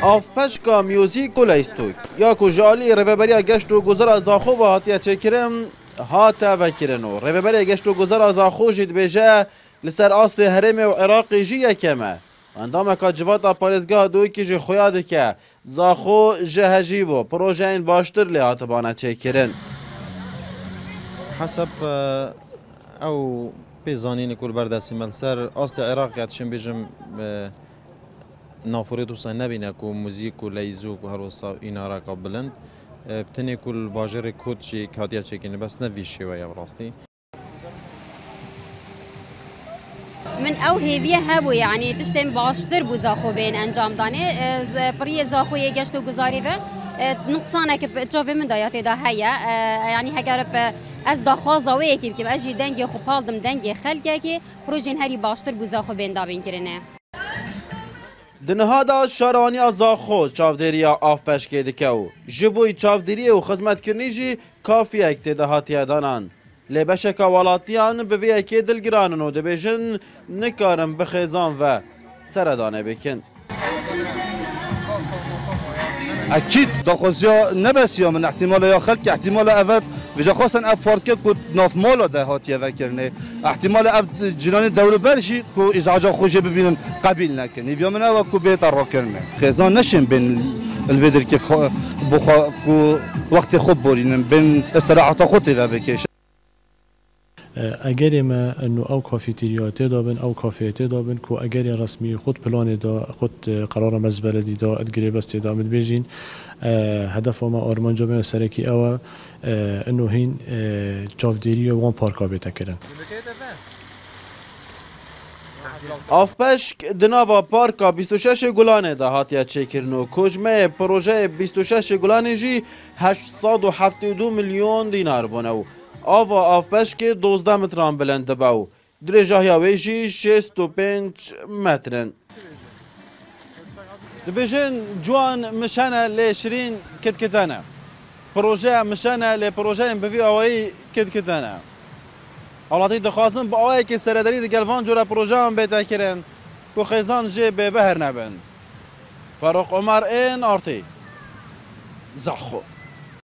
آفپشکا میوزیک و لیستوک یا کجالی رهبری گشت و گذر زاخو و هاتیه چکرم هاته وکرنو رهبری گشت و گذر زاخو جد بیجه لسر آست هرم و عراقی جی یکمه اندام که جواتا پارزگاه دوی که جی خویاده که زاخو جهجی بو پروژه این باشتر لی هاتبانه چکرن حسب او بزانین کل بردستی من سر آست عراق یادشم بیجم نافورت وصل نبینه که موزیک و لیزوک و هر وصل اینا را قبلند بتنی کل باجر کود چی کادیا چکینه بس نویشه و یا براستی من او هیویه هبو يعني تشتم باشتر بو زاخو بين انجام دانه بري زاخو يگشت و گزاري و نقصانه که تشوف من دایات دا هيا يعني هگر از داخوازا و یکی که اجي دنگ خو پالدم دنگ خلقه که پروژه هری باشتر بو زاخو بين دا بين کرنه دنهادا شارانی زاخو چاودریا آفپشکی دکو جبوی چاودری و خدمتکرنی جی کافی اکتی ده هاتیه دانان لبشک والاتیان به وی اکی دلگرانن و دبیجن نکارن بخیزان و سردانه بکن اكيد دخوزيا نبسيا من احتمال يا خلق احتمال افد وجا خاصن اف بارك كو ناف مالا ده هاتيه وكرنه احتمال اف جنان الدوله برشي كو ازعاج خوجه ببينن قبيل نكن يبيا من او كو بيت راكرنه خزان نشن بين الفيدر كي بخا كو وقت خوب بولين بين استراحه خطي وبكيش اگر ما انه او کافیتریات دابن او کافیت دابن کو اگر رسمی خود پلان دا خود قرار مزبلدی دا ادگری بس دا مد بیجین هدف ما آرمان جامعه سرکی او انه هین چاودیری وان پارکا بیت کردن آفپشک دناوا پارکا 26 گلانه ده هاتیه چکرنو کجمه پروژه 26 گلانه جی 872 میلیون دینار بونو آوا آفپشک 12 متران بلند باو درجه ویجی 65 مترن دبیجن جوان مشانه لشرین کتکتانه پروژه مشانه لپروژه بفی آوایی کتکتانه اولاتی دخواستن با آوایی که سرداری دگلوان جورا پروژه هم بیتا کرن که خیزان جه به بهر نبند فاروق عمر این آرتی زخو